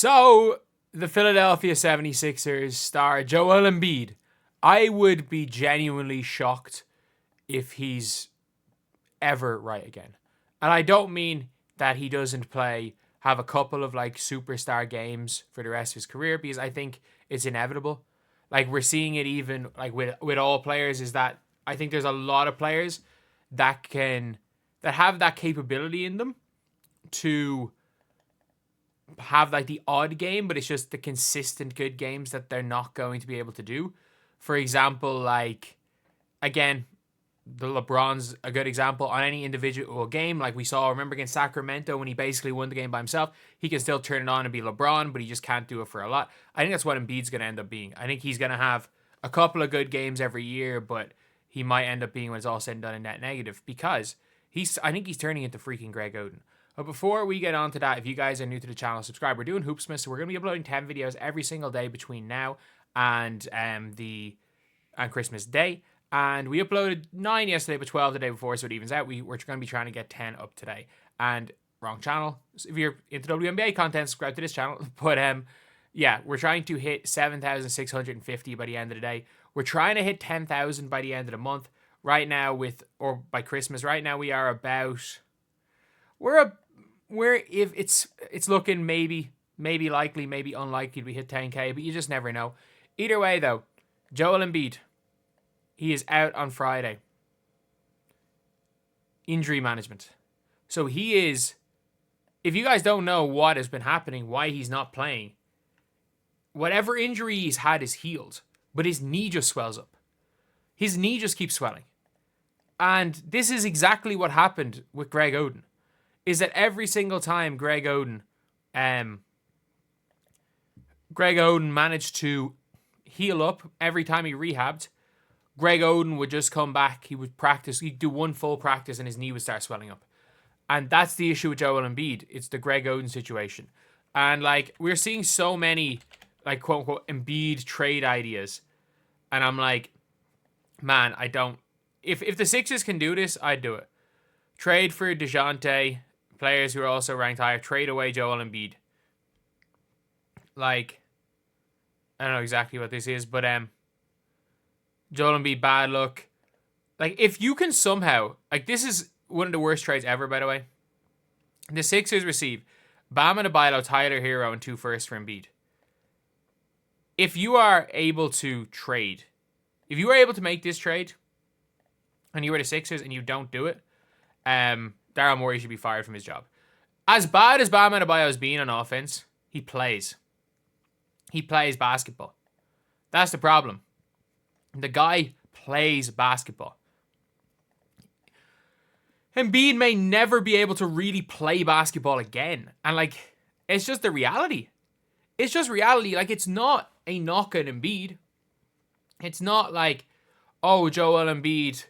So, the Philadelphia 76ers star Joel Embiid. I would be genuinely shocked if he's ever right again. And I don't mean that he doesn't have a couple of like superstar games for the rest of his career, because I think it's inevitable. Like, we're seeing it even like with all players, is that I think there's a lot of players that have that capability in them to have like the odd game, but it's just the consistent good games that they're not going to be able to do. For example, like, again, the LeBron's a good example on any individual game. Like we saw, remember against Sacramento when he basically won the game by himself, he can still turn it on and be LeBron, but he just can't do it for a lot. I think that's what Embiid's going to end up being. I think he's going to have a couple of good games every year, but he might end up being, when it's all said and done, a net negative, because I think he's turning into freaking Greg Oden. But before we get on to that, if you guys are new to the channel, subscribe. We're doing Hoopsmith, so we're going to be uploading 10 videos every single day between now and Christmas Day. And we uploaded 9 yesterday, but 12 the day before, so it evens out. We're going to be trying to get 10 up today. And wrong channel. So if you're into WNBA content, subscribe to this channel. But yeah, we're trying to hit 7,650 by the end of the day. We're trying to hit 10,000 by the end of the month. Right now, or by Christmas, right now we are about... if it's looking maybe likely, maybe unlikely we hit 10K, but you just never know. Either way, though, Joel Embiid, he is out on Friday. Injury management. So he is, if you guys don't know what has been happening, why he's not playing, whatever injury he's had is healed, but his knee just swells up. His knee just keeps swelling. And this is exactly what happened with Greg Oden. Is that every single time Greg Oden managed to heal up, every time he rehabbed, Greg Oden would just come back, he would practice, he'd do one full practice and his knee would start swelling up. And that's the issue with Joel Embiid. It's the Greg Oden situation. And like, we're seeing so many like quote unquote Embiid trade ideas. And I'm like, man, I don't, if the Sixers can do this, I'd do it. Trade for DeJounte, players who are also ranked higher, trade away Joel Embiid. Like, I don't know exactly what this is, but Joel Embiid, bad luck. Like, if you can somehow, like, this is one of the worst trades ever, by the way. The Sixers receive Bam Adebayo, Tyler Hero, and 2 firsts for Embiid. If you are able to trade, if you are able to make this trade, and you were the Sixers and you don't do it, Daryl Morey should be fired from his job. As bad as Bam Adebayo has been on offense, he plays. He plays basketball. That's the problem. The guy plays basketball. Embiid may never be able to really play basketball again. And like, it's just the reality. It's just reality. Like, it's not a knock on Embiid. It's not like, oh, Joel Embiid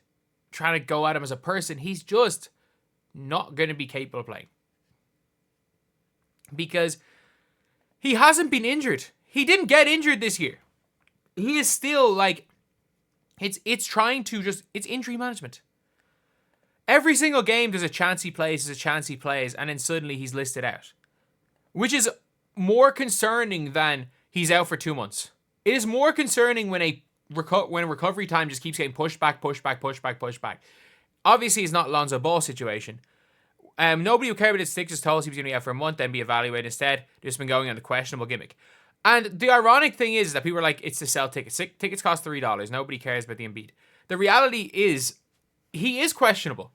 trying to go at him as a person. He's just not going to be capable of playing. Because he hasn't been injured. He didn't get injured this year. He is still like, it's injury management. Every single game there's a chance he plays, and then suddenly he's listed out. Which is more concerning than he's out for 2 months. It is more concerning when recovery time just keeps getting pushed back. Obviously, it's not Lonzo Ball situation. Nobody who cared about his Sixers told us he was going to be out for a month, then be evaluated. Instead, they've just been going on the questionable gimmick. And the ironic thing is that people are like, it's to sell tickets. Tickets cost $3. Nobody cares about the Embiid. The reality is, he is questionable.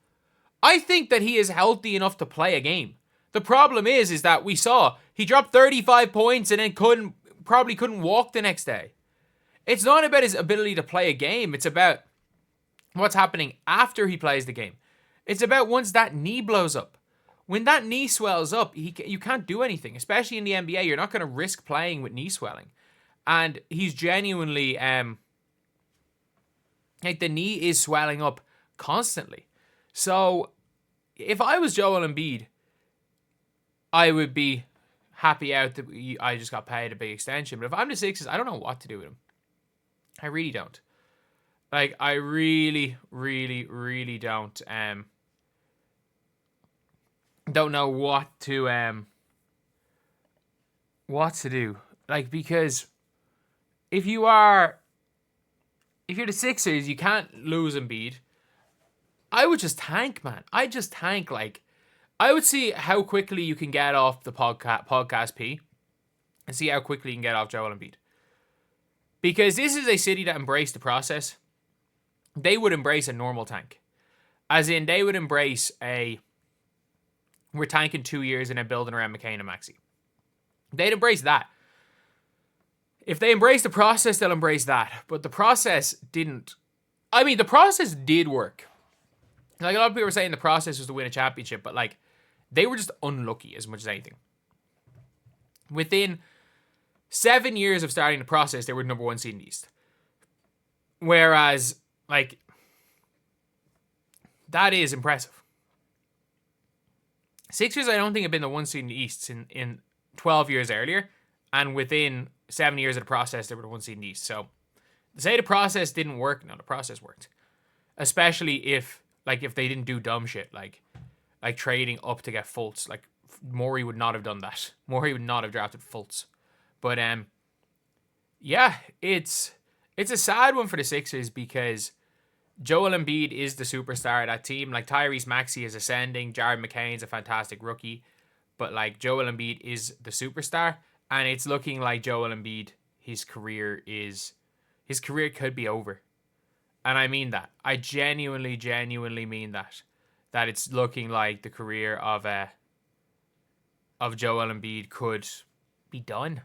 I think that he is healthy enough to play a game. The problem is that we saw he dropped 35 points and then probably couldn't walk the next day. It's not about his ability to play a game. It's about what's happening after he plays the game. It's about once that knee blows up. When that knee swells up, you can't do anything. Especially in the NBA, you're not going to risk playing with knee swelling. And he's genuinely, like, the knee is swelling up constantly. So, if I was Joel Embiid, I would be happy out that I just got paid a big extension. But if I'm the Sixers, I don't know what to do with him. I really don't. Like, I really, really, really don't. Don't know what to what to do. Like, because if you're the Sixers, you can't lose Embiid. I would just tank, man. I just tank. Like, I would see how quickly you can get off the podcast P, and see how quickly you can get off Joel Embiid. Because this is a city that embraced the process. They would embrace a normal tank. As in, they would embrace we're tanking 2 years and then building around McCain and Maxey. They'd embrace that. If they embrace the process, they'll embrace that. But the process didn't. I mean, the process did work. Like, a lot of people were saying the process was to win a championship, but, like, they were just unlucky as much as anything. Within 7 years of starting the process, they were number 1 seed in the East. Whereas, like, that is impressive. Sixers, I don't think, have been the 1 seed in the East in 12 years earlier. And within 7 years of the process, they were the 1 seed in the East. So, to say the process didn't work, no, the process worked. Especially if they didn't do dumb shit, like trading up to get Fultz. Like, Morey would not have done that. Morey would not have drafted Fultz. But, yeah, it's a sad one for the Sixers because Joel Embiid is the superstar of that team. Like, Tyrese Maxey is ascending. Jared McCain's a fantastic rookie. But, like, Joel Embiid is the superstar. And it's looking like Joel Embiid, his career could be over. And I mean that. I genuinely mean that. That it's looking like the career of Joel Embiid could be done.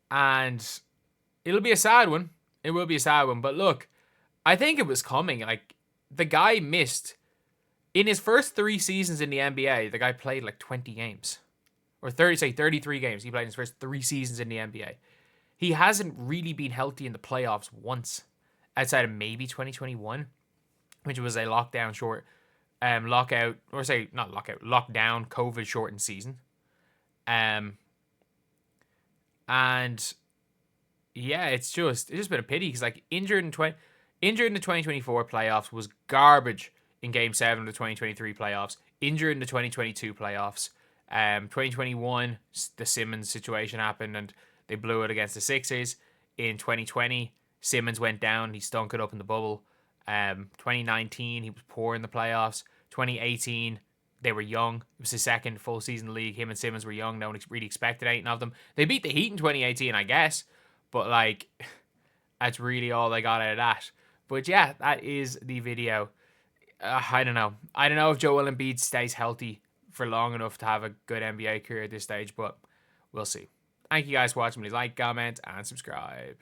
And it'll be a sad one. It will be a sad one. But look, I think it was coming. Like, the guy missed. In his first 3 seasons in the NBA, the guy played like 20 games. Or 33 games he played in his first 3 seasons in the NBA. He hasn't really been healthy in the playoffs once. Outside of maybe 2021, which was a lockdown COVID shortened season. And yeah, it's just been a pity because, like, injured in the 2024 playoffs, was garbage in Game 7 of the 2023 playoffs. Injured in the 2022 playoffs. 2021, the Simmons situation happened and they blew it against the Sixers. In 2020, Simmons went down. He stunk it up in the bubble. 2019, he was poor in the playoffs. 2018, they were young. It was his second full season in the league. Him and Simmons were young. No one really expected anything of them. They beat the Heat in 2018, I guess. But, like, that's really all they got out of that. But, yeah, that is the video. I don't know. I don't know if Joel Embiid stays healthy for long enough to have a good NBA career at this stage. But we'll see. Thank you guys for watching. Please like, comment, and subscribe.